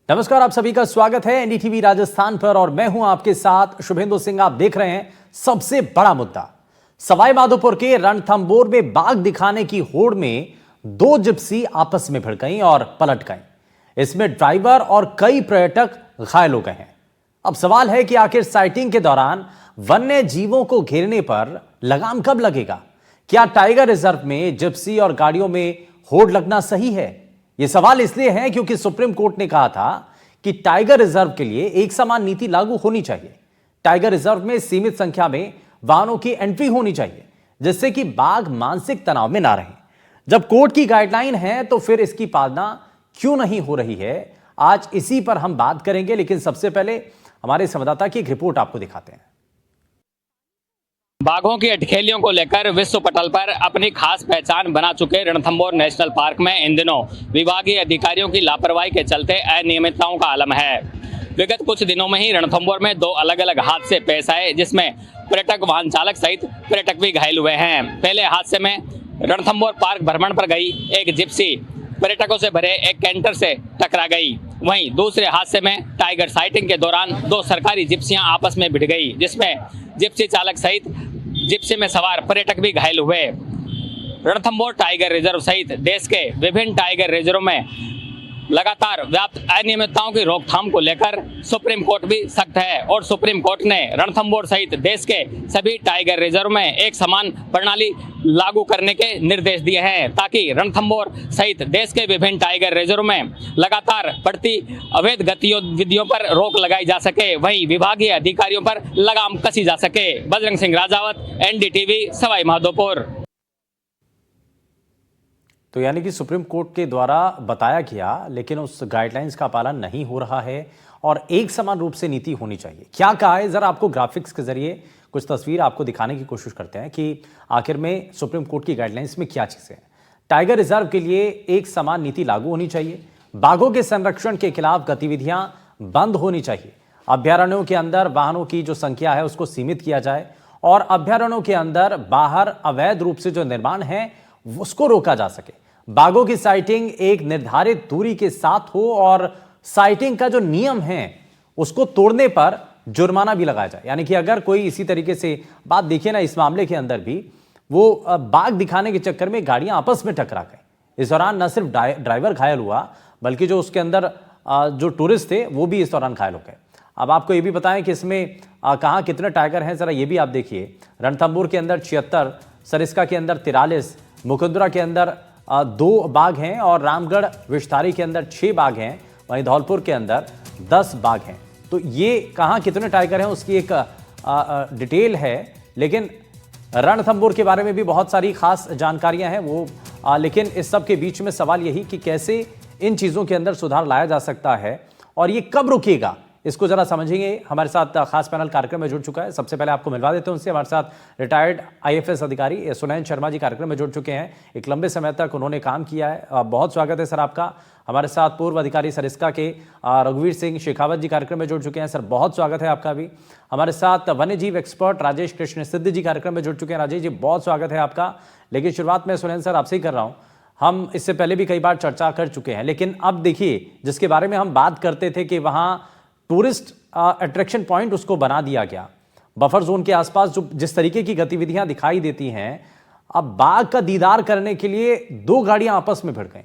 नमस्कार, आप सभी का स्वागत है एनडीटीवी राजस्थान पर और मैं हूं आपके साथ शुभेंदु सिंह। आप देख रहे हैं सबसे बड़ा मुद्दा। सवाई माधोपुर के रणथंभौर में बाघ दिखाने की होड़ में दो जिप्सी आपस में भिड़ गईं और पलट गईं। इसमें ड्राइवर और कई पर्यटक घायल हो गए हैं। अब सवाल है कि आखिर साइटिंग के दौरान वन्य जीवों को घेरने पर लगाम कब लगेगा? क्या टाइगर रिजर्व में जिप्सी और गाड़ियों में होड़ लगना सही है? यह सवाल इसलिए है क्योंकि सुप्रीम कोर्ट ने कहा था कि टाइगर रिजर्व के लिए एक समान नीति लागू होनी चाहिए। टाइगर रिजर्व में सीमित संख्या में वाहनों की एंट्री होनी चाहिए, जिससे कि बाघ मानसिक तनाव में ना रहे। जब कोर्ट की गाइडलाइन है तो फिर इसकी पालना क्यों नहीं हो रही है? आज इसी पर हम बात करेंगे, लेकिन सबसे पहले हमारे संवाददाता की एक रिपोर्ट आपको दिखाते हैं। बाघों की अटखेलियों को लेकर विश्व पटल पर अपनी खास पहचान बना चुके रणथंभौर नेशनल पार्क में इन दिनों विभागीय अधिकारियों की लापरवाही के चलते अनियमितताओं का आलम है। विगत कुछ दिनों में ही रणथंभौर में दो अलग अलग हादसे पेश आए, जिसमें पर्यटक वाहन चालक सहित पर्यटक भी घायल हुए हैं। पहले हादसे में रणथंभौर पार्क भ्रमण पर गई एक जिप्सी पर्यटकों से भरे एक कैंटर से टकरा गई। वहीं दूसरे हादसे में टाइगर साइटिंग के दौरान दो सरकारी जिप्सियां आपस में भिड़ गई, जिसमें जिप्सी चालक सहित जिप्सी में सवार पर्यटक भी घायल हुए। रणथंभौर टाइगर रिजर्व सहित देश के विभिन्न टाइगर रिजर्व में लगातार व्याप्त अनियमितताओं की रोकथाम को लेकर सुप्रीम कोर्ट भी सख्त है और सुप्रीम कोर्ट ने रणथंभौर सहित देश के सभी टाइगर रिजर्व में एक समान प्रणाली लागू करने के निर्देश दिए हैं, ताकि रणथंभौर सहित देश के विभिन्न टाइगर रिजर्व में लगातार बढ़ती अवैध गतिविधियों पर रोक लगाई जा सके, वहीं विभागीय अधिकारियों पर लगाम कसी जा सके। बजरंग सिंह राजावत, एनडीटीवी, सवाई माधोपुर। तो यानी कि सुप्रीम कोर्ट के द्वारा बताया गया, लेकिन उस गाइडलाइंस का पालन नहीं हो रहा है और एक समान रूप से नीति होनी चाहिए। क्या कहा है, जरा आपको ग्राफिक्स के जरिए कुछ तस्वीर आपको दिखाने की कोशिश करते हैं कि आखिर में सुप्रीम कोर्ट की गाइडलाइंस में क्या चीजें हैं। टाइगर रिजर्व के लिए एक समान नीति लागू होनी चाहिए। बाघों के संरक्षण के खिलाफ गतिविधियां बंद होनी चाहिए। अभ्यारण्यों के अंदर वाहनों की जो संख्या है उसको सीमित किया जाए और अभ्यारण्यों के अंदर बाहर अवैध रूप से जो निर्माण है उसको रोका जा सके। बाघों की साइटिंग एक निर्धारित दूरी के साथ हो और साइटिंग का जो नियम है उसको तोड़ने पर जुर्माना भी लगाया जाए। यानी कि अगर कोई इसी तरीके से बात देखिए ना, इस मामले के अंदर भी वो बाघ दिखाने के चक्कर में गाड़ियां आपस में टकरा गई। इस दौरान न सिर्फ ड्राइवर घायल हुआ, बल्कि जो उसके अंदर जो टूरिस्ट थे वो भी इस दौरान घायल हो गए। अब आपको ये भी बताएं कि इसमें कहाँ कितने टाइगर हैं, जरा ये भी आप देखिए। रणथंभौर के अंदर 76, सरिस्का के अंदर 43, मुकुंदरा के अंदर 2 बाघ हैं और रामगढ़ विषधारी के अंदर 6 बाघ हैं। वहीं धौलपुर के अंदर 10 बाघ हैं। तो ये कहाँ कितने टाइगर हैं उसकी एक डिटेल है, लेकिन रणथंभौर के बारे में भी बहुत सारी खास जानकारियां हैं वो। लेकिन इस सब के बीच में सवाल यही कि कैसे इन चीज़ों के अंदर सुधार लाया जा सकता है और ये कब रुकेगा, इसको जरा समझेंगे। हमारे साथ खास पैनल कार्यक्रम में जुड़ चुका है। सबसे पहले आपको मिलवा देते हैं उनसे। हमारे साथ रिटायर्ड आईएफएस अधिकारी सुनैन शर्मा जी कार्यक्रम में जुड़ चुके हैं। एक लंबे समय तक उन्होंने काम किया है। बहुत स्वागत है सर आपका। हमारे साथ पूर्व अधिकारी सरिस्का के रघुवीर सिंह शेखावत जी कार्यक्रम में जुड़ चुके हैं। सर बहुत स्वागत है आपका भी। हमारे साथ वन्य जीव एक्सपर्ट राजेश कृष्ण सिद्ध जी कार्यक्रम में जुड़ चुके हैं। राजेश जी बहुत स्वागत है आपका। लेकिन शुरुआत में सुनैन सर आपसे ही कर रहा हूँ। हम इससे पहले भी कई बार चर्चा कर चुके हैं, लेकिन अब देखिए जिसके बारे में हम बात करते थे कि वहाँ टूरिस्ट अट्रैक्शन पॉइंट उसको बना दिया गया, बफर जोन के आसपास जो जिस तरीके की गतिविधियां दिखाई देती हैं, अब बाघ का दीदार करने के लिए 2 गाड़ियां आपस में भिड़ गई,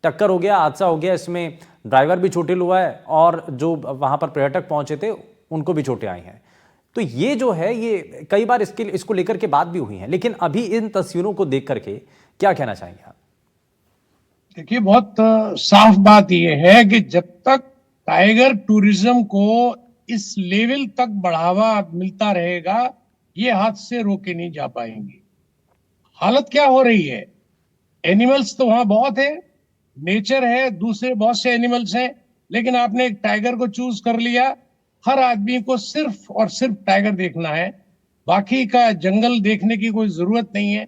टक्कर हो गया, हादसा हो गया। इसमें ड्राइवर भी चोटिल हुआ है और जो वहां पर पर्यटक पहुंचे थे उनको भी चोटें आई हैं। तो ये जो है, ये कई बार इसको लेकर के बात भी हुई है, लेकिन अभी इन तस्वीरों को देख करके क्या कहना चाहेंगे आप? देखिए, बहुत साफ बात यह है कि जब तक टाइगर टूरिज्म को इस लेवल तक बढ़ावा मिलता रहेगा, ये हादसे रोके नहीं जा पाएंगे। हालत क्या हो रही है, एनिमल्स तो वहां बहुत है, नेचर है, दूसरे बहुत से एनिमल्स हैं, लेकिन आपने एक टाइगर को चूज कर लिया। हर आदमी को सिर्फ और सिर्फ टाइगर देखना है, बाकी का जंगल देखने की कोई जरूरत नहीं है।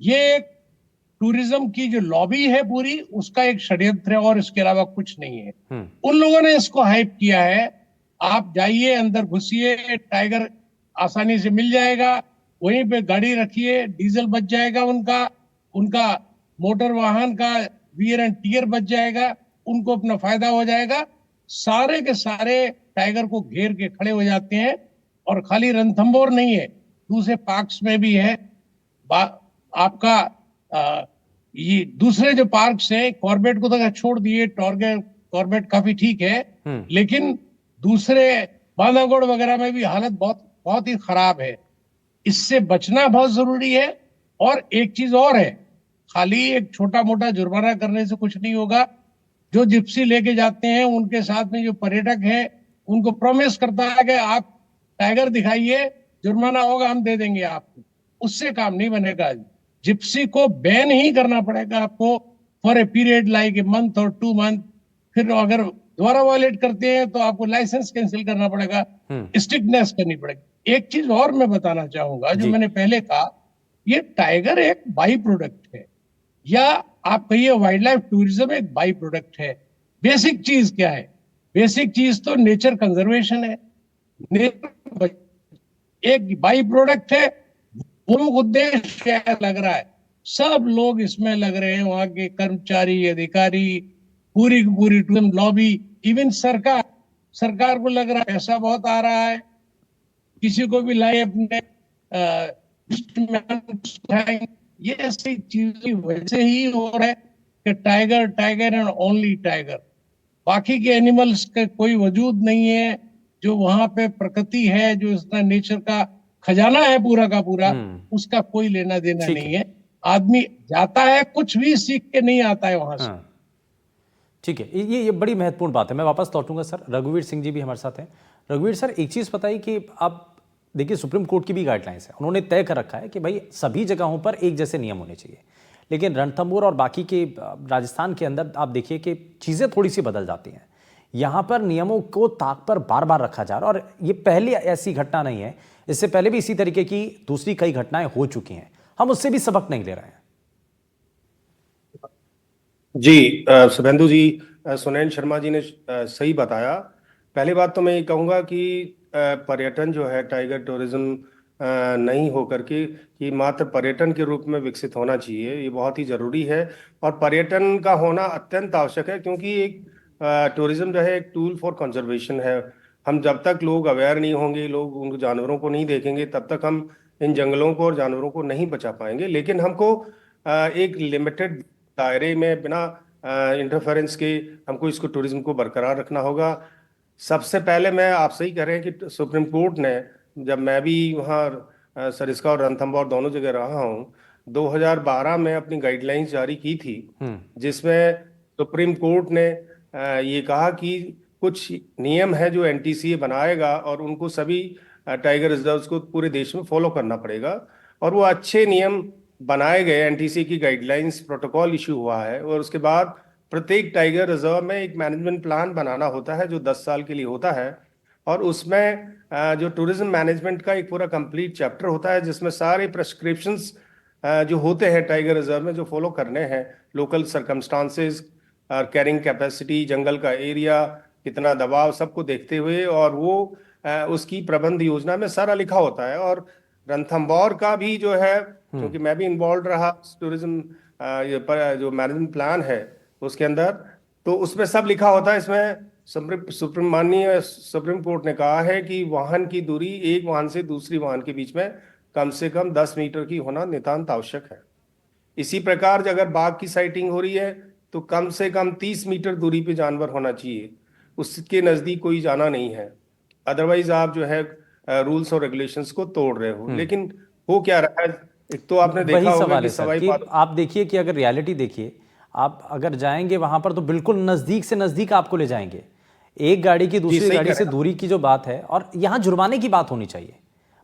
ये एक टूरिज्म की जो लॉबी है पूरी, उसका एक षड्यंत्र है और इसके अलावा कुछ नहीं है। उन लोगों ने इसको हाइप किया है। आप जाइए, अंदर घुसिए, टाइगर आसानी से मिल जाएगा, वहीं पे गाड़ी रखिए, डीजल बच जाएगा, उनका मोटर वाहन का वियर एंड टियर बच जाएगा, उनको अपना फायदा हो जाएगा। सारे के सारे टाइगर को घेर के खड़े हो जाते हैं। और खाली रणथंभौर नहीं है, दूसरे पार्क्स में भी है। आपका ये दूसरे जो पार्क्स है, कॉर्बेट को तो अगर छोड़ दिए, टॉर्गेट कॉर्बेट काफी ठीक है, लेकिन दूसरे बांधवगढ़ वगैरह में भी हालत बहुत बहुत ही खराब है। इससे बचना बहुत जरूरी है। और एक चीज और है, खाली एक छोटा मोटा जुर्माना करने से कुछ नहीं होगा। जो जिप्सी लेके जाते हैं उनके साथ में जो पर्यटक है, उनको प्रॉमिस करता है कि आप टाइगर दिखाइए, जुर्माना होगा, हम दे देंगे आपको। उससे काम नहीं बनेगा। जिप्सी को बैन ही करना पड़ेगा आपको for a period like a month और 2 मंथ। फिर अगर दोबारा वायलेट करते हैं तो आपको लाइसेंस कैंसिल करना पड़ेगा, स्ट्रिक्टनेस करनी पड़ेगी। एक चीज और मैं बताना चाहूंगा, जो मैंने पहले कहा, ये टाइगर एक बाई प्रोडक्ट है, या आप कहिए वाइल्ड लाइफ टूरिज्म एक बाई प्रोडक्ट है। बेसिक चीज क्या है? बेसिक चीज तो नेचर कंजर्वेशन है। नेचर एक बाई प्रोडक्ट है। वो उद्देश्य क्या लग रहा है? सब लोग इसमें लग रहे हैं, वहां के कर्मचारी, अधिकारी, पूरी की पूरी टूरिज्म लॉबी, इवन सरकार सरकार को लग रहा है पैसा बहुत आ रहा है, किसी को भी लाए अपने ये ऐसी चीजें वैसे ही हो रहा है कि tiger tiger and only tiger. बाकी के एनिमल्स का कोई वजूद नहीं है। जो वहां पे प्रकृति है, जो इसका नेचर का खजाना है पूरा का पूरा, उसका कोई लेना देना नहीं है। आदमी जाता है, कुछ भी सीख के नहीं आता है वहां से। ठीक है, ये बड़ी महत्वपूर्ण बात है। मैं वापस लौटूंगा सर। रघुवीर सिंह जी भी हमारे साथ हैं। रघुवीर सर, एक चीज बताइए कि आप देखिए, सुप्रीम कोर्ट की भी गाइडलाइंस है, उन्होंने तय कर रखा है कि भाई सभी जगहों पर एक जैसे नियम होने चाहिए। लेकिन रणथंभौर और बाकी के राजस्थान के अंदर आप देखिए कि चीजें थोड़ी सी बदल जाती हैं। यहां पर नियमों को ताक पर बार बार रखा जा रहा है, और ये पहली ऐसी घटना नहीं है। इससे पहले भी इसी तरीके की दूसरी कई घटनाएं हो चुकी हैं। हम उससे भी सबक नहीं ले रहे हैं। जी शुभेंदु जी, सुनैन शर्मा जी ने सही बताया। पहली बात तो मैं ये कहूँगा कि पर्यटन जो है टाइगर टूरिज्म नहीं होकर के कि मात्र पर्यटन के रूप में विकसित होना चाहिए, ये बहुत ही ज़रूरी है। और पर्यटन का होना अत्यंत आवश्यक है, क्योंकि एक टूरिज्म जो है एक टूल फॉर कंजर्वेशन है। हम जब तक लोग अवेयर नहीं होंगे, लोग उन जानवरों को नहीं देखेंगे, तब तक हम इन जंगलों को और जानवरों को नहीं बचा पाएंगे। लेकिन हमको एक लिमिटेड दायरे में, बिना इंटरफेरेंस के, हमको इसको टूरिज्म को बरकरार रखना होगा। सबसे पहले मैं आप सही कह रहे हैं कि सुप्रीम कोर्ट ने, जब मैं भी वहाँ सरिस्का और रणथंभौर दोनों जगह रहा हूँ, 2012 में अपनी गाइडलाइंस जारी की थी, जिसमें सुप्रीम कोर्ट ने ये कहा कि कुछ नियम है जो एनटीसीए बनाएगा और उनको सभी टाइगर रिजर्व्स को पूरे देश में फॉलो करना पड़ेगा। और वो अच्छे नियम बनाए गए, एनटीसी की गाइडलाइंस, प्रोटोकॉल इशू हुआ है। और उसके बाद प्रत्येक टाइगर रिजर्व में एक मैनेजमेंट प्लान बनाना होता है जो 10 साल के लिए होता है। और उसमें जो टूरिज्म मैनेजमेंट का एक पूरा कंप्लीट चैप्टर होता है, जिसमें सारे प्रेस्क्रिप्शंस जो होते हैं टाइगर रिजर्व में जो फॉलो करने हैं, लोकल सरकमस्टांसेस, कैरिंग कैपेसिटी, जंगल का एरिया, कितना दबाव, सबको देखते हुए, और वो उसकी प्रबंध योजना में सारा लिखा होता है। और रणथंभौर का भी जो है, क्योंकि मैं भी इन्वॉल्व रहा टूरिज्म जो मैनेजमेंट प्लान है उसके अंदर, तो उसमें सब लिखा होता है। इसमें माननीय सुप्रीम कोर्ट ने कहा है कि वाहन की दूरी एक वाहन से दूसरी वाहन के बीच में कम से कम 10 मीटर की होना नितांत आवश्यक है। इसी प्रकार अगर बाघ की साइटिंग हो रही है तो कम से कम 30 मीटर दूरी पे जानवर होना चाहिए, उसके नजदीक कोई जाना नहीं है। अदरवाइज आप जो है रूल्स और रेगुलेशंस को तोड़ रहे हो। लेकिन हो क्या रहा है, एक तो आपने देखा वही होगा सवाल कि है सर, कि आप देखिए कि अगर रियलिटी देखिए, आप अगर जाएंगे वहां पर तो बिल्कुल नजदीक से नजदीक आपको ले जाएंगे। एक गाड़ी की दूसरी गाड़ी से दूरी की जो बात है, और यहां जुर्माने की बात होनी चाहिए।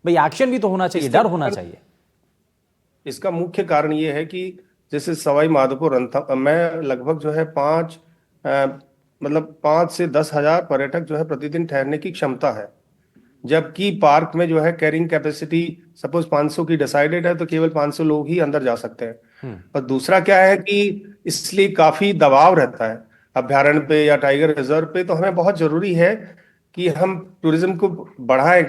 भाई एक्शन भी तो होना चाहिए, डर होना चाहिए। इसका मुख्य कारण ये है कि जैसे सवाई माधोपुर में लगभग जो है 5 से 10 हजार पर्यटक जो है प्रतिदिन ठहरने की क्षमता है, जबकि पार्क में जो है कैरिंग कैपेसिटी सपोज 500 की डिसाइडेड है, तो केवल 500 लोग ही अंदर जा सकते हैं। और दूसरा क्या है कि इसलिए काफी दबाव रहता है अभ्यारण्य पे या टाइगर रिजर्व पे। तो हमें बहुत जरूरी है कि हम टूरिज्म को बढ़ाएं,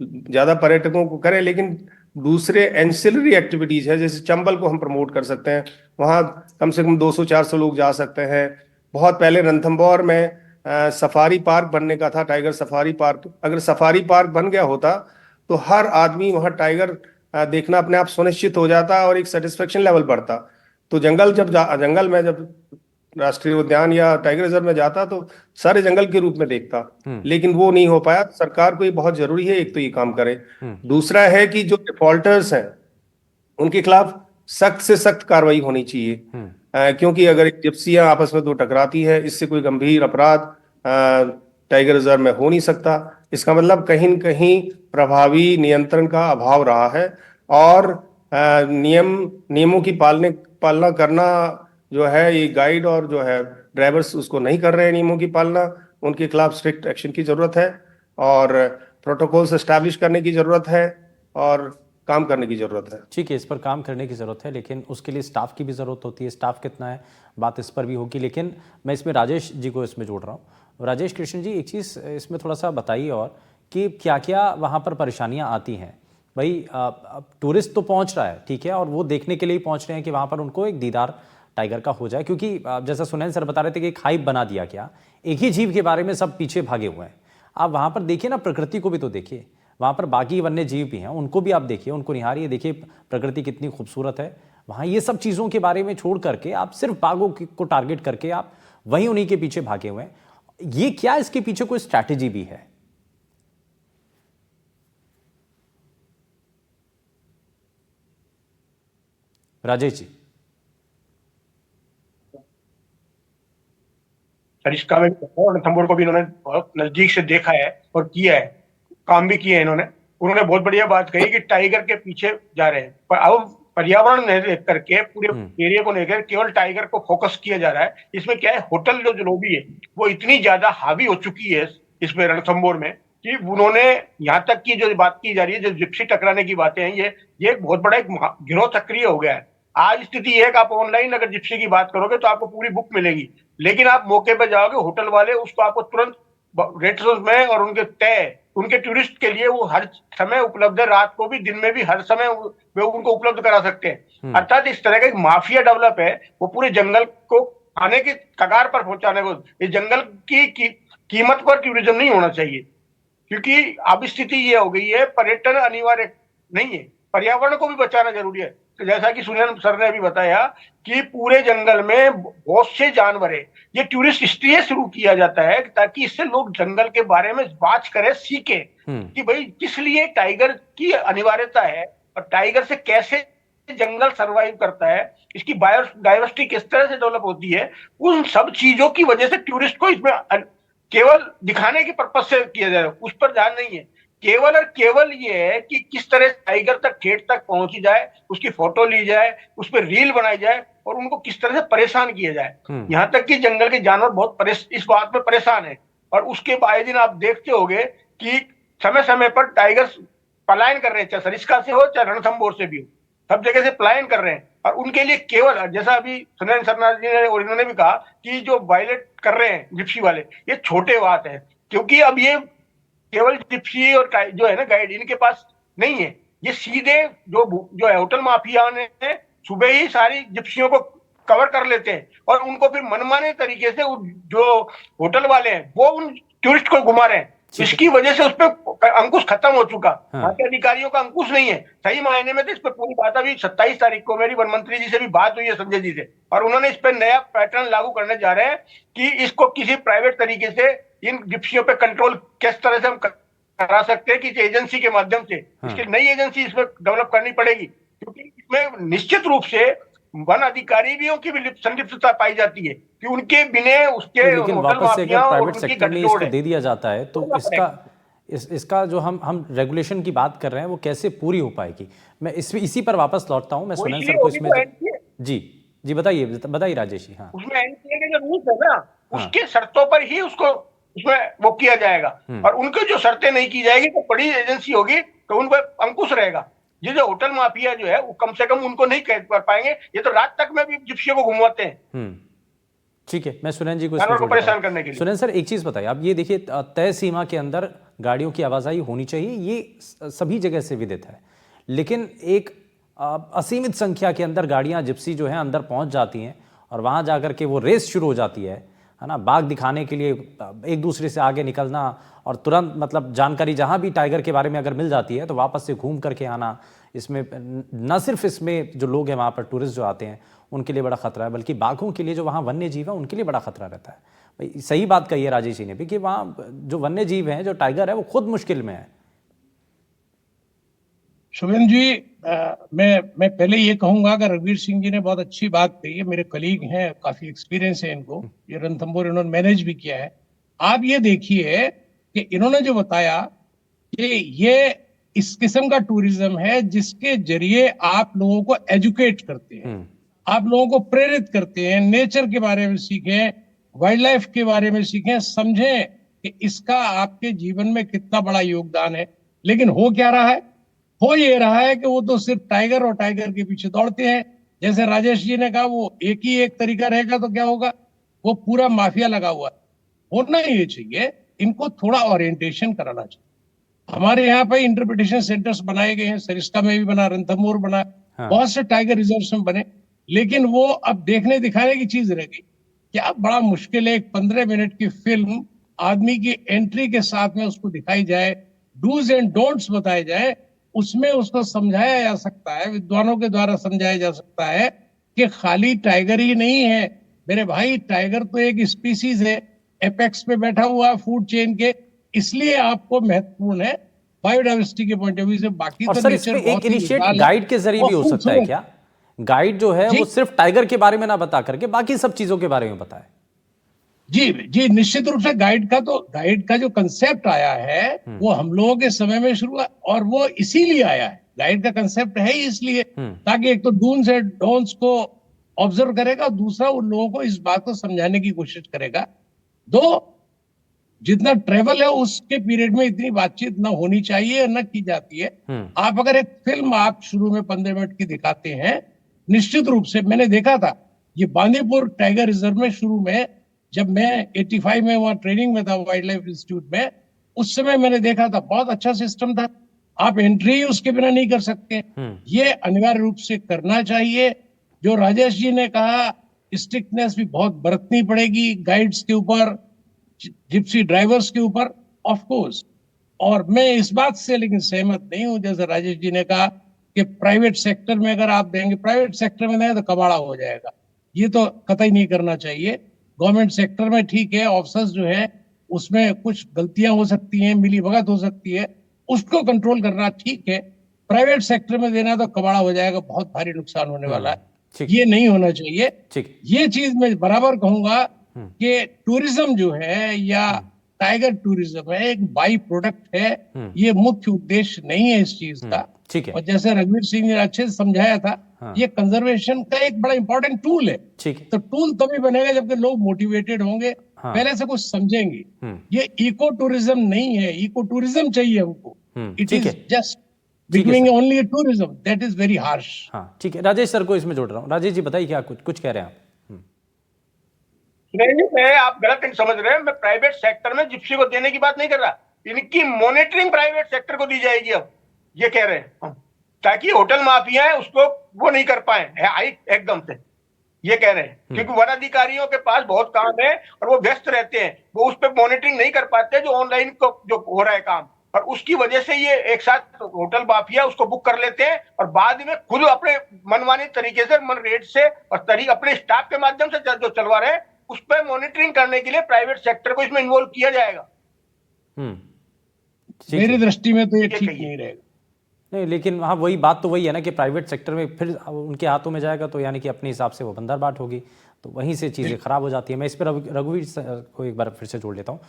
ज्यादा पर्यटकों को करें, लेकिन दूसरे एंसिलरी एक्टिविटीज है, जैसे चंबल को हम प्रमोट कर सकते हैं, वहां कम से कम 200-400 लोग जा सकते हैं। बहुत पहले रणथंभौर में सफारी पार्क बनने का था, टाइगर सफारी पार्क। अगर सफारी पार्क बन गया होता तो हर आदमी वहां टाइगर देखना अपने आप सुनिश्चित हो जाता और एक सेटिस्फेक्शन लेवल बढ़ता। तो जंगल में जब राष्ट्रीय उद्यान या टाइगर रिजर्व में जाता तो सारे जंगल के रूप में देखता, लेकिन वो नहीं हो पाया। सरकार को ये बहुत जरूरी है, एक तो ये काम करे। दूसरा है कि जो डिफॉल्टर्स हैं उनके खिलाफ सख्त से सख्त कार्रवाई होनी चाहिए, क्योंकि अगर जिप्सियां आपस में दो टकराती है, इससे कोई गंभीर अपराध टाइगर रिजर्व में हो नहीं सकता। इसका मतलब कहीं न कहीं प्रभावी नियंत्रण का अभाव रहा है, और नियमों की पालना करना जो है, ये गाइड और जो है ड्राइवर्स उसको नहीं कर रहे हैं नियमों की पालना, उनके खिलाफ स्ट्रिक्ट एक्शन की जरूरत है, और प्रोटोकॉल्स एस्टैब्लिश करने की जरूरत है, और काम करने की जरूरत है। ठीक है, इस पर काम करने की ज़रूरत है, लेकिन उसके लिए स्टाफ की भी ज़रूरत होती है। स्टाफ कितना है, बात इस पर भी होगी। लेकिन मैं इसमें राजेश जी को इसमें जोड़ रहा हूँ। राजेश कृष्ण जी, एक चीज़ इसमें थोड़ा सा बताइए और कि क्या क्या वहाँ पर परेशानियाँ आती हैं। भाई टूरिस्ट तो पहुँच रहा है, ठीक है, और वो देखने के लिए पहुँच रहे हैं कि वहाँ पर उनको एक दीदार टाइगर का हो जाए, क्योंकि जैसा सुनैन सर बता रहे थे कि एक हाइप बना दिया गया, एक ही जीव के बारे में सब पीछे भागे हुए हैं। आप वहाँ पर देखिए ना, प्रकृति को भी तो देखिए, वहाँ पर बाकी वन्य जीव भी हैं, उनको भी आप देखिए, उनको निहारिए, देखिए प्रकृति कितनी खूबसूरत है वहाँ। ये सब चीज़ों के बारे में छोड़ करके आप सिर्फ बाघों को टारगेट करके आप वहीं उन्हीं के पीछे भागे हुए हैं। ये क्या, इसके पीछे कोई स्ट्रैटेजी भी है? राजेश जी। सरिस्का में और रणथंभौर को भी इन्होंने बहुत नजदीक से देखा है और किया है, काम भी किए हैं उन्होंने बहुत बढ़िया बात कही कि टाइगर के पीछे जा रहे हैं, पर अब पर्यावरण नहीं देख करके पूरे एरिया को लेकर केवल टाइगर को फोकस किया जा रहा है। इसमें क्या है, होटल जो लॉबी है वो इतनी ज्यादा हावी हो चुकी है इसमें रणथंभौर में कि उन्होंने यहाँ तक की जो बात की जा रही है, जो जिप्सी टकराने की बातें हैं, ये एक बहुत बड़ा एक गिरोह सक्रिय हो गया है। आज स्थिति है कि आप ऑनलाइन अगर जिप्सी की बात करोगे तो आपको पूरी बुक मिलेगी, लेकिन आप मौके पे जाओगे, होटल वाले उसको आपको तुरंत रेट्स में और उनके टूरिस्ट के लिए वो हर समय उपलब्ध है, रात को भी दिन में भी हर समय वे उनको उपलब्ध करा सकते हैं। अर्थात इस तरह का एक माफिया डेवलप है, वो पूरे जंगल को खाने की कगार पर पहुंचाने को। इस जंगल की कीमत पर टूरिज्म नहीं होना चाहिए, क्योंकि अब स्थिति ये हो गई है, पर्यटन अनिवार्य नहीं है, पर्यावरण को भी बचाना जरूरी है। तो जैसा कि सुनील सर ने अभी बताया कि पूरे जंगल में बहुत से जानवर है, ये टूरिस्ट इसलिए शुरू किया जाता है ताकि इससे लोग जंगल के बारे में बात करें, सीखे कि भाई किस लिए टाइगर की अनिवार्यता है और टाइगर से कैसे जंगल सरवाइव करता है, इसकी बायोडाइवर्सिटी किस तरह से डेवलप होती है। उन सब चीजों की वजह से टूरिस्ट को इसमें केवल दिखाने के पर्पज से किया जा रहा है, उस पर ध्यान नहीं है। केवल और केवल ये है कि किस तरह टाइगर तक ठेठ तक पहुंची जाए, उसकी फोटो ली जाए, उस पर रील बनाई जाए और उनको किस तरह से परेशान किया जाए। यहाँ तक कि जंगल के जानवर बहुत इस बात में परेशान है, और उसके बाद दिन आप देखते होंगे कि समय समय पर टाइगर पलायन कर रहे हैं, चाहे सरिस्का से हो चाहे रणथंभौर से भी हो, सब जगह से पलायन कर रहे हैं। और उनके लिए केवल जैसा अभी सुनील सरनाथ जी ने और इन्होंने भी कहा कि जो वायलेट कर रहे हैं जिप्सी वाले, ये छोटे बात है, क्योंकि अब ये केवल जिप्सी और जो है ना गाइड, इनके पास नहीं है, ये सीधे जो है होटल माफिया ने सुबह ही सारी जिप्सियों को कवर कर लेते हैं और उनको फिर मनमाने तरीके से जो होटल वाले हैं वो उन टूरिस्ट को घुमा रहे हैं। इसकी वजह से उस पर अंकुश खत्म हो चुका, वहां के अधिकारियों का अंकुश नहीं है सही मायने में। तो इस पर पूरी बात अभी 27 तारीख को मेरी वन मंत्री जी से भी बात हुई है, संजय जी से, और उन्होंने इस पर नया पैटर्न लागू करने जा रहे हैं कि इसको किसी प्राइवेट तरीके से इन जिप्सियों पे कंट्रोल किस तरह से हम करा सकते हैं, कि एजेंसी के माध्यम से इसकी नई एजेंसी इसमें डेवलप करनी पड़ेगी, क्योंकि इसमें निश्चित रूप से वन अधिकारियों की भी संलिप्तता पाई जाती है कि उनके बिना उसके लेकिन वापस से अगर प्राइवेट सेक्टर में इसको दे दिया जाता है तो इसका जो हम रेगुलेशन की बात कर रहे हैं वो कैसे पूरी हो पाएगी। मैं इसी पर वापस लौटता हूं। मैं सुनील सर को इसमें जी बताइए राजेश जी। हाँ, उसमें एनपीए के जो रूल्स है ना, उसके शर्तों पर ही उसको उसमें वो किया जाएगा, और उनकी जो शर्तें नहीं की जाएगी तो बड़ी एजेंसी होगी तो उन पर अंकुश रहेगा। ये जो होटल माफिया जो है वो कम से कम उनको नहीं कैद कर पाएंगे, ये तो रात तक में भी जिप्सियों को घुमाते हैं। ठीक है, मैं सुनील जी को परेशान करने के लिए। सुनील सर, एक चीज बताइए, आप ये देखिए तय सीमा के अंदर गाड़ियों की आवाजाही होनी चाहिए, ये सभी जगह से विदित है, लेकिन एक असीमित संख्या के अंदर गाड़ियां जिप्सी जो है अंदर पहुंच जाती हैं और वहां जाकर के वो रेस शुरू हो जाती है, है ना, बाघ दिखाने के लिए एक दूसरे से आगे निकलना और तुरंत मतलब जानकारी जहां भी टाइगर के बारे में अगर मिल जाती है तो वापस से घूम करके आना, इसमें न सिर्फ इसमें जो लोग हैं वहाँ पर टूरिस्ट जो आते हैं उनके लिए बड़ा खतरा है, बल्कि बाघों के लिए जो वहाँ वन्य जीव है उनके लिए बड़ा खतरा रहता है। भाई सही बात कही है राजेश जी ने भी कि वहाँ जो वन्य जीव हैं, जो टाइगर है, वो खुद मुश्किल में है। शुभेंदु जी, मैं पहले ये कहूंगा, अगर रघुवीर सिंह जी ने बहुत अच्छी बात कही है, मेरे कलीग हैं, काफी एक्सपीरियंस है इनको, ये रणथंभौर इन्होंने मैनेज भी किया है। आप ये देखिए कि इन्होंने जो बताया कि ये इस किस्म का टूरिज्म है जिसके जरिए आप लोगों को एजुकेट करते हैं, आप लोगों को प्रेरित करते हैं, नेचर के बारे में सीखें, वाइल्ड लाइफ के बारे में सीखें, समझें कि इसका आपके जीवन में कितना बड़ा योगदान है। लेकिन हो क्या रहा है? हो ये रहा है कि वो तो सिर्फ टाइगर और टाइगर के पीछे दौड़ते हैं। जैसे राजेश जी ने कहा, वो एक ही एक तरीका रहेगा तो क्या होगा, वो पूरा माफिया लगा हुआ है। होना ये चाहिए, इनको थोड़ा ओरिएंटेशन कराना चाहिए। हमारे यहाँ पे इंटरप्रिटेशन सेंटर्स बनाए गए हैं, सरिस्का में भी बना, रणथंभौर बना, बहुत से टाइगर रिजर्व्स में बने, लेकिन वो अब देखने दिखाने की चीज रह गई। क्या बड़ा मुश्किल है एक 15 मिनट की फिल्म आदमी की एंट्री के साथ में उसको दिखाई जाए, डूज एंड डोंट्स बताए जाए, उसमें उसको समझाया जा सकता है, विद्वानों के द्वारा समझाया जा सकता है कि खाली टाइगर ही नहीं है मेरे भाई, टाइगर तो एक स्पीसीज है, एपेक्स पे बैठा हुआ है फूड चेन के, इसलिए आपको महत्वपूर्ण है बायोडाइवर्सिटी के पॉइंट ऑफ व्यू से। बाकी और तो सर नेचर इसमें एक बहुत ही इनिशिएट विशाल है, गाइड के जरिए वो भी हो सकता है खूबसूरत। क्या? गाइड जो है जी? वो सिर्फ टाइगर के बारे में ना बता करके बाकी सब चीजों के बारे में बताए। जी जी, निश्चित रूप से गाइड का जो कंसेप्ट आया है वो हम लोगों के समय में शुरू हुआ, और वो इसीलिए आया है, गाइड का कंसेप्ट है ही इसलिए ताकि एक तो डून्स एंड डोंट्स को ऑब्जर्व करेगा, दूसरा उन लोगों को इस बात को समझाने की कोशिश करेगा। दो, जितना ट्रेवल है उसके पीरियड में इतनी बातचीत ना होनी चाहिए, न की जाती है। आप अगर एक फिल्म आप शुरू में 15 मिनट की दिखाते हैं, निश्चित रूप से मैंने देखा था ये बांदीपुर टाइगर रिजर्व में, शुरू में जब मैं 85 में वहां ट्रेनिंग में था वाइल्ड लाइफ इंस्टीट्यूट में, उस समय मैंने देखा था, बहुत अच्छा सिस्टम था, आप एंट्री उसके बिना नहीं कर सकते। ये अनिवार्य रूप से करना चाहिए। जो राजेश जी ने कहा, स्ट्रिक्टनेस भी बहुत बरतनी पड़ेगी गाइड्स के ऊपर, जिप्सी ड्राइवर्स के ऊपर, ऑफ कोर्स। और मैं इस बात से लेकिन सहमत नहीं हूं, जैसे राजेश जी ने कहा कि प्राइवेट सेक्टर में अगर आप देंगे, प्राइवेट सेक्टर में देंगे तो कबाड़ा हो जाएगा, ये तो कतई नहीं करना चाहिए। गवर्नमेंट सेक्टर में ठीक है, ऑफिसर्स जो है उसमें कुछ गलतियां हो सकती हैं, मिली भगत हो सकती है, उसको कंट्रोल करना ठीक है। प्राइवेट सेक्टर में देना तो कबाड़ा हो जाएगा, बहुत भारी नुकसान होने वाला है, ये नहीं होना चाहिए। ये चीज मैं बराबर कहूंगा कि टूरिज्म जो है या टाइगर टूरिज्म है, एक बाई प्रोडक्ट है, ये मुख्य उद्देश्य नहीं है इस चीज का। ठीक है। और जैसे रघुवीर सिंह ने अच्छे से समझाया था, ये कंजर्वेशन का एक बड़ा इंपॉर्टेंट टूल है। ठीक है। तो टूल तभी बनेगा जबकि लोग मोटिवेटेड होंगे, पहले से कुछ समझेंगे। ये इको टूरिज्म नहीं है, इको टूरिज्म चाहिए हमको। It is just becoming only tourism, that is very harsh. हाँ ठीक है, राजेश सर को इसमें जोड़ रहा हूँ। राजेश जी बताइए, क्या कुछ कह रहे हैं आप? नहीं, मैं आप गलत नहीं समझ रहे हैं। मैं प्राइवेट सेक्टर में जिप्सी को देने की बात नहीं कर रहा, इनकी मॉनिटरिंग प्राइवेट सेक्टर को दी जाएगी अब, ये कह रहे हैं, ताकि होटल माफिया है उसको वो नहीं कर पाए एकदम से, ये कह रहे हैं। क्योंकि वन अधिकारियों के पास बहुत काम है और वो व्यस्त रहते हैं, वो उस पर मॉनिटरिंग नहीं कर पाते जो ऑनलाइन को जो हो रहा है काम, और उसकी वजह से ये एक साथ होटल माफिया उसको बुक कर लेते हैं और बाद में खुद अपने मनमानी तरीके से, मन रेट से और अपने स्टाफ के माध्यम से जो चलवा रहे हैं, उस पर मॉनिटरिंग करने के लिए प्राइवेट सेक्टर को इसमें इन्वॉल्व किया जाएगा। मेरी दृष्टि में तो ये ठीक नहीं रहेगा। नहीं, लेकिन हाँ वही बात तो वही है ना कि प्राइवेट सेक्टर में फिर उनके हाथों में जाएगा तो यानी कि अपने हिसाब से वो बंदरबाट होगी, तो वहीं से चीज़ें खराब हो जाती है। मैं इस पर रघुवीर को एक बार फिर से जोड़ लेता हूँ।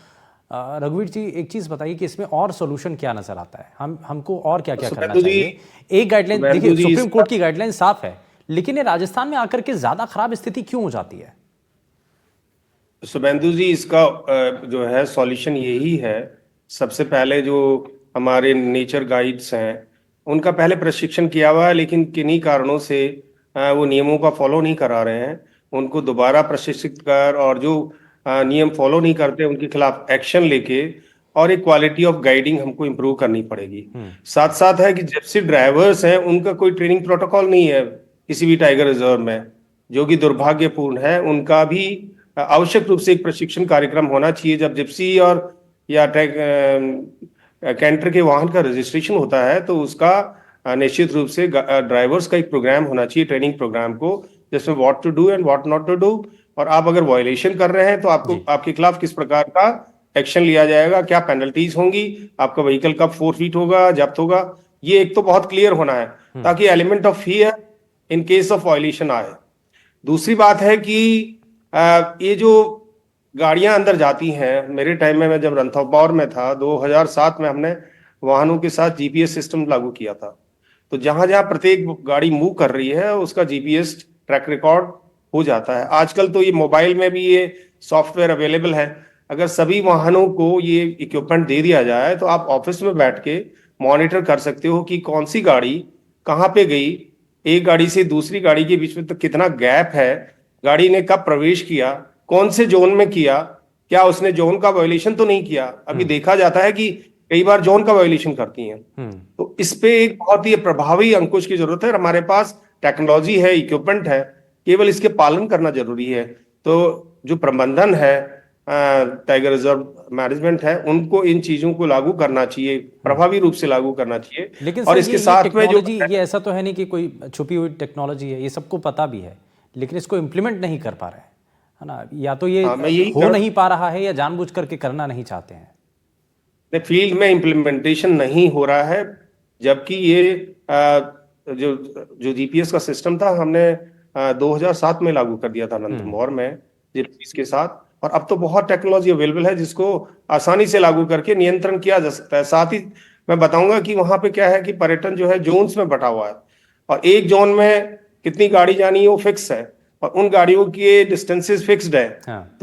रघुवीर जी, एक चीज़ बताइए कि इसमें और सोल्यूशन क्या नजर आता है, हमको और क्या क्या करना चाहिए? एक गाइडलाइन देखिए, सुप्रीम कोर्ट की गाइडलाइन साफ है, लेकिन ये राजस्थान में आकर के ज्यादा खराब स्थिति क्यों हो जाती है? शुभेंदु जी, इसका जो है सॉल्यूशन यही है। सबसे पहले जो हमारे नेचर गाइड्स हैं उनका पहले प्रशिक्षण किया हुआ है, लेकिन किन्हीं कारणों से वो नियमों का फॉलो नहीं करा रहे हैं। उनको दोबारा प्रशिक्षित कर और जो नियम फॉलो नहीं करते उनके खिलाफ एक्शन लेके और एक क्वालिटी ऑफ गाइडिंग हमको इम्प्रूव करनी पड़ेगी। साथ साथ है कि जिप्सी ड्राइवर्स हैं उनका कोई ट्रेनिंग प्रोटोकॉल नहीं है किसी भी टाइगर रिजर्व में, जो कि दुर्भाग्यपूर्ण है। उनका भी आवश्यक रूप से एक प्रशिक्षण कार्यक्रम होना चाहिए। जब जिप्सी और या कैंटर के वाहन का रजिस्ट्रेशन होता है तो उसका निश्चित रूप से ड्राइवर्स का एक प्रोग्राम होना चाहिए, ट्रेनिंग प्रोग्राम को, जिसमें what to do and what not to do, और आप अगर वायलेशन कर रहे हैं तो आपको आपके खिलाफ किस प्रकार का एक्शन लिया जाएगा, क्या पेनल्टीज होंगी, आपका व्हीकल कब फोरफीट होगा, जब्त होगा, ये एक तो बहुत क्लियर होना है ताकि element of fear in case of violation आए। दूसरी बात है कि ये जो गाड़ियां अंदर जाती हैं, मेरे टाइम में मैं जब रणथंभौर में था 2007 में हमने वाहनों के साथ जीपीएस सिस्टम लागू किया था। तो जहां जहां प्रत्येक गाड़ी मूव कर रही है उसका जीपीएस ट्रैक रिकॉर्ड हो जाता है। आजकल तो ये मोबाइल में भी ये सॉफ्टवेयर अवेलेबल है। अगर सभी वाहनों को ये इक्विपमेंट दे दिया जाए तो आप ऑफिस में बैठ के मॉनिटर कर सकते हो कि कौन सी गाड़ी कहाँ पे गई, एक गाड़ी से दूसरी गाड़ी के बीच में तो कितना गैप है, गाड़ी ने कब प्रवेश किया, कौन से जोन में किया, क्या उसने जोन का वायोलेशन तो नहीं किया। अभी देखा जाता है कि कई बार जोन का वायोलेशन करती हैं। तो इस पे एक बहुत ही प्रभावी अंकुश की जरूरत है। हमारे पास टेक्नोलॉजी है, इक्विपमेंट है, केवल इसके पालन करना जरूरी है। तो जो प्रबंधन है, टाइगर रिजर्व मैनेजमेंट है, उनको इन चीजों को लागू करना चाहिए, प्रभावी रूप से लागू करना चाहिए। लेकिन और इसके साथ में जो ये ऐसा तो है नहीं कि कोई छुपी हुई टेक्नोलॉजी है, ये सबको पता भी है, लेकिन इसको इम्प्लीमेंट नहीं कर पा रहे हैं, है ना। या तो ये हो नहीं पा रहा है या जानबूझ करके करना नहीं चाहते हैं। फील्ड में इम्प्लीमेंटेशन नहीं हो रहा है, जबकि ये जो जीपीएस का सिस्टम था हमने 2007 में लागू कर दिया था रणथंभौर में जिप्सीज के साथ, और अब तो बहुत टेक्नोलॉजी अवेलेबल है जिसको आसानी से लागू करके नियंत्रण किया जा सकता है। साथ ही मैं बताऊंगा कि वहां पे क्या है कि पर्यटन जो है जोन्स में बटा हुआ है, और एक जोन में कितनी गाड़ी जानी है वो फिक्स है, और उन गाड़ियों के डिस्टेंसेस फिक्स्ड है। हाँ।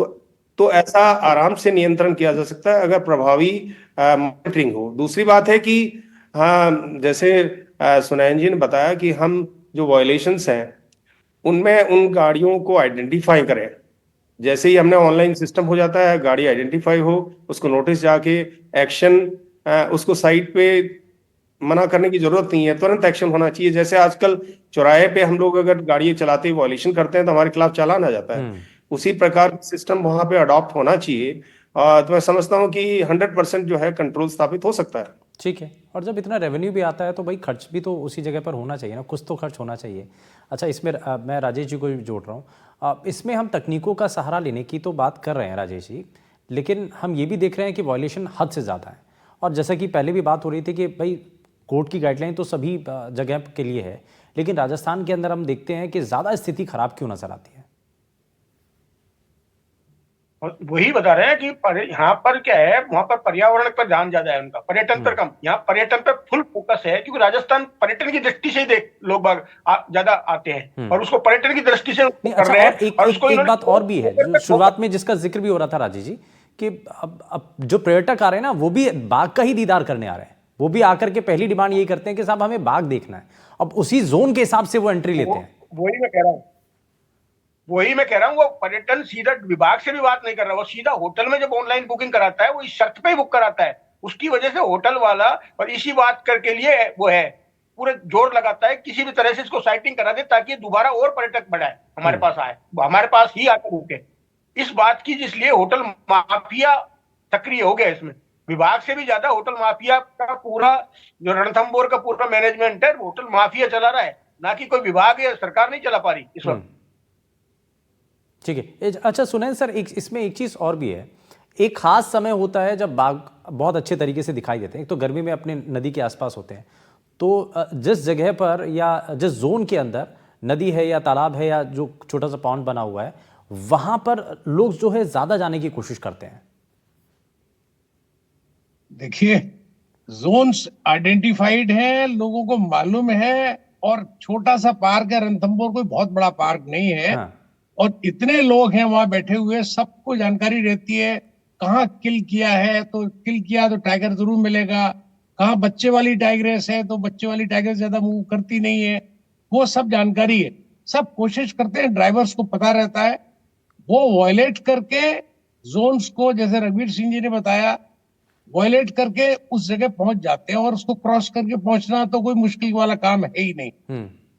तो ऐसा आराम से नियंत्रण किया जा सकता है अगर प्रभावी मॉनिटरिंग हो। दूसरी बात है कि हाँ, जैसे सुनैन जी ने बताया कि हम जो वायलेशंस हैं उनमें उन गाड़ियों को आइडेंटिफाई करें। जैसे ही हमने ऑनलाइन सिस्टम हो जाता है, गाड़ी आइडेंटिफाई हो, उसको नोटिस जाके एक्शन, उसको साइट पे मना करने की जरूरत नहीं है, तुरंत एक्शन होना चाहिए। जैसे आजकल चौराहे पे हम लोग अगर गाड़ी चलाते हुए वायलेशन करते हैं तो हमारे खिलाफ चालान आ जाता है, उसी प्रकार सिस्टम वहां पे अडॉप्ट होना चाहिए। तो मैं समझता हूँ कि 100% जो है कंट्रोल स्थापित हो सकता है। ठीक है। और जब इतना रेवेन्यू भी आता है तो भाई खर्च भी तो उसी जगह पर होना चाहिए ना, कुछ तो खर्च होना चाहिए। अच्छा, इसमें मैं राजेश जी को भी जोड़ रहा हूँ। इसमें हम तकनीकों का सहारा लेने की तो बात कर रहे हैं राजेश जी, लेकिन हम ये भी देख रहे हैं कि वायलेशन हद से ज़्यादा है। और जैसा कि पहले भी बात हो रही थी कि भाई कोर्ट की गाइडलाइन तो सभी जगह के लिए है, लेकिन राजस्थान के अंदर हम देखते हैं कि ज़्यादा स्थिति खराब क्यों नजर आती है। और वही बता रहे हैं कि यहाँ पर क्या है, वहां पर पर्यावरण पर ध्यान ज्यादा है उनका, पर्यटन पर कम। यहाँ पर्यटन पर फुल फोकस है क्योंकि राजस्थान पर्यटन की दृष्टि से ही लोग बाग ज्यादा आते हैं और उसको पर्यटन की दृष्टि से कर रहे हैं। एक बात और भी है जो शुरुआत में जिसका जिक्र भी हो रहा था राजेश जी, कि अब जो पर्यटक आ रहे हैं ना वो भी बाघ का ही दीदार करने आ रहे हैं। वो भी आकर के पहली डिमांड यही करते हैं कि साहब हमें बाघ देखना है। अब उसी जोन के हिसाब से वो एंट्री लेते हैं। वही मैं कह रहा हूँ वो पर्यटन सीधा विभाग से भी बात नहीं कर रहा, वो सीधा होटल में जब ऑनलाइन बुकिंग कराता है वो इस शर्त पे ही बुक कराता है। उसकी वजह से होटल वाला और इसी बात करके लिए वो है पूरे जोर लगाता है किसी भी तरह से इसको साइटिंग करा दे ताकि दोबारा और पर्यटक बढ़ाए, हमारे पास आए, हमारे पास ही आकर रुके। इस बात की जिसलिए होटल माफिया सक्रिय हो गया इसमें। विभाग से भी ज्यादा होटल माफिया का पूरा जो रणथंभौर का पूरा मैनेजमेंट है होटल माफिया चला रहा है, ना कि कोई विभाग या सरकार नहीं चला पा रही इस वक्त। ठीक है। अच्छा सुनैन सर, इसमें एक चीज़ और भी है। एक खास समय होता है जब बाघ बहुत अच्छे तरीके से दिखाई देते हैं। एक तो गर्मी में अपने नदी के आसपास होते हैं, तो जिस जगह पर या जिस जोन के अंदर नदी है या तालाब है या जो छोटा सा पॉन्ड बना हुआ है, वहां पर लोग जो है ज्यादा जाने की कोशिश करते हैं। देखिए, जोन्स आइडेंटिफाइड है, लोगों को मालूम है, और छोटा सा पार्क है रणथंभौर, कोई बहुत बड़ा पार्क नहीं है। हाँ। और इतने लोग हैं वहां बैठे हुए, सबको जानकारी रहती है कहाँ किल किया है, तो किल किया तो टाइगर जरूर मिलेगा। कहाँ बच्चे वाली टाइग्रेस है तो बच्चे वाली टाइगर ज्यादा मूव करती नहीं है, वो सब जानकारी है। सब कोशिश करते हैं, ड्राइवर्स को पता रहता है, वो वॉयलेट करके जोन्स को, जैसे रघुवीर सिंह जी ने बताया, वॉयलेट करके उस जगह पहुंच जाते हैं। और उसको क्रॉस करके पहुंचना तो कोई मुश्किल वाला काम है ही नहीं।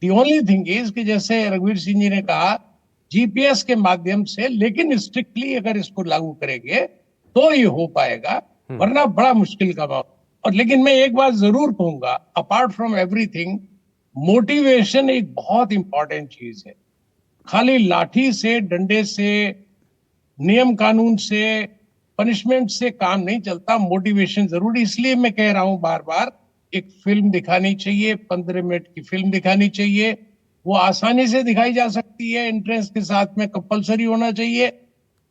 दी ओनली थिंग इज कि जैसे रघुवीर सिंह जी ने कहा, जीपीएस के माध्यम से, लेकिन स्ट्रिक्टली अगर इसको लागू करेंगे तो ये हो पाएगा, वरना बड़ा मुश्किल का मामला। और लेकिन मैं एक बात जरूर कहूंगा, अपार्ट फ्रॉम एवरीथिंग, मोटिवेशन एक बहुत इंपॉर्टेंट चीज है। खाली लाठी से, डंडे से, नियम कानून से, पनिशमेंट से काम नहीं चलता, मोटिवेशन जरूरी। इसलिए मैं कह रहा हूं बार बार, एक फिल्म दिखानी चाहिए, 15 मिनट की फिल्म दिखानी चाहिए, वो आसानी से दिखाई जा सकती है, एंट्रेंस के साथ में कंपलसरी होना चाहिए।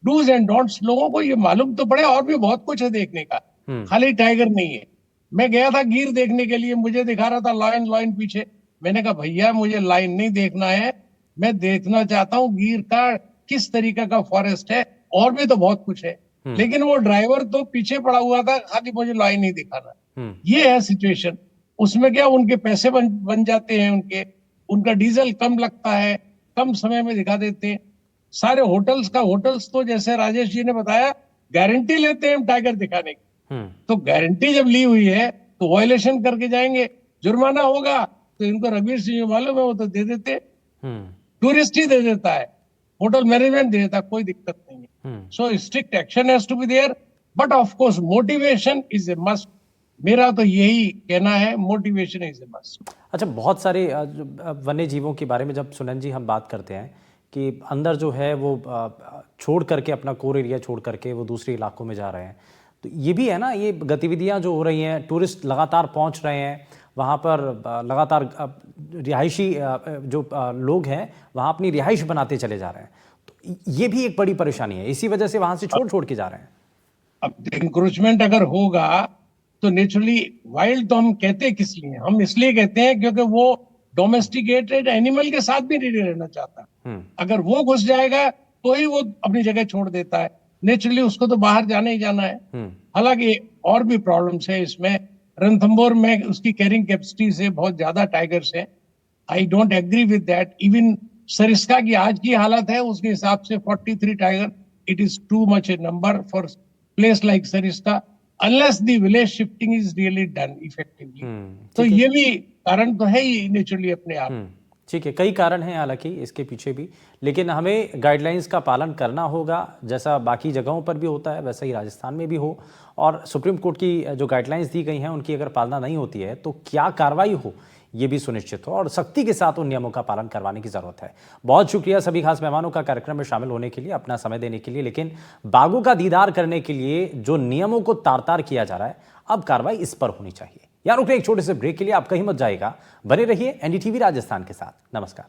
डूज एंड डोंट्स लोगों को ये मालूम तो पड़े, और भी बहुत कुछ है देखने का, खाली टाइगर नहीं है। मैं गया था गिर देखने के लिए, मुझे दिखा रहा था लायन लायन पीछे। मैंने कहा भैया मुझे लायन नहीं देखना है, मैं देखना चाहता हूँ गिर का किस तरीके का फॉरेस्ट है, और भी तो बहुत कुछ है। लेकिन वो ड्राइवर तो पीछे पड़ा हुआ था, खाली मुझे लाइन नहीं दिखाना। ये है सिचुएशन। उसमें क्या, उनके पैसे बन जाते हैं, उनका डीजल कम लगता है, कम समय में दिखा देते हैं। सारे होटल्स तो जैसे राजेश जी ने बताया, गारंटी लेते हैं टाइगर दिखाने की। तो गारंटी जब ली हुई है तो वायलेशन करके जाएंगे, जुर्माना होगा। तो इनको रघुवीर सिंह जो मालूम है वो तो दे देते, टूरिस्ट ही दे देता है, होटल मैनेजमेंट दे देता, कोई दिक्कत नहीं है। So strict action has to be there, but of course motivation is a must. मेरा तो यही कहना है, मोटिवेशन इज ए मस्ट। अच्छा, बहुत सारे वन्य जीवों के बारे में जब सुनन जी हम बात करते हैं कि अंदर जो है वो छोड़ करके, अपना कोर एरिया छोड़ करके वो दूसरे इलाकों में जा रहे हैं, तो ये भी है ना, ये गतिविधियां जो हो रही हैं, टूरिस्ट लगातार पहुंच रहे हैं वहाँ पर, लगातार रिहायशी जो लोग हैं वहाँ अपनी रिहाइश बनाते चले जा रहे हैं, तो ये भी एक बड़ी परेशानी है। इसी वजह से वहाँ से छोड़ के जा रहे हैं। अब इंक्रोचमेंट अगर होगा तो नेचुरली वाइल्ड तो हम कहते हैं किस लिए, हम इसलिए कहते हैं क्योंकि वो डोमेस्टिकेटेड एनिमल के साथ भी नहीं रहना चाहता। अगर वो घुस जाएगा तो ही वो अपनी जगह छोड़ देता है, नेचुरली उसको तो बाहर जाना ही जाना है। हालांकि और भी प्रॉब्लम्स है इसमें। रणथंभौर में उसकी कैरिंग कैपेसिटी से बहुत ज्यादा टाइगर्स है, I don't agree with that. Even Sariska की आज की हालत है उसके हिसाब से 43 tiger, it is too much a number for place like Sariska, unless the village shifting is really done effectively. तो ये भी कारण तो है ही नेचुरली अपने आप। ठीक है, कई कारण हैं हालांकि इसके पीछे भी, लेकिन हमें गाइडलाइंस का पालन करना होगा। जैसा बाकी जगहों पर भी होता है वैसा ही राजस्थान में भी हो, और सुप्रीम कोर्ट की जो गाइडलाइंस दी गई हैं उनकी अगर पालना नहीं होती है तो क्या कार्रवाई हो, ये भी सुनिश्चित हो, और सख्ती के साथ उन नियमों का पालन करवाने की जरूरत है। बहुत शुक्रिया सभी खास मेहमानों का कार्यक्रम में शामिल होने के लिए, अपना समय देने के लिए। लेकिन बाघों का दीदार करने के लिए जो नियमों को तार किया जा रहा है, अब कार्रवाई इस पर होनी चाहिए। यार रुकने एक छोटे से ब्रेक के लिए, आप कहीं मत जाएगा, बने रहिए एनडीटीवी राजस्थान के साथ। नमस्कार।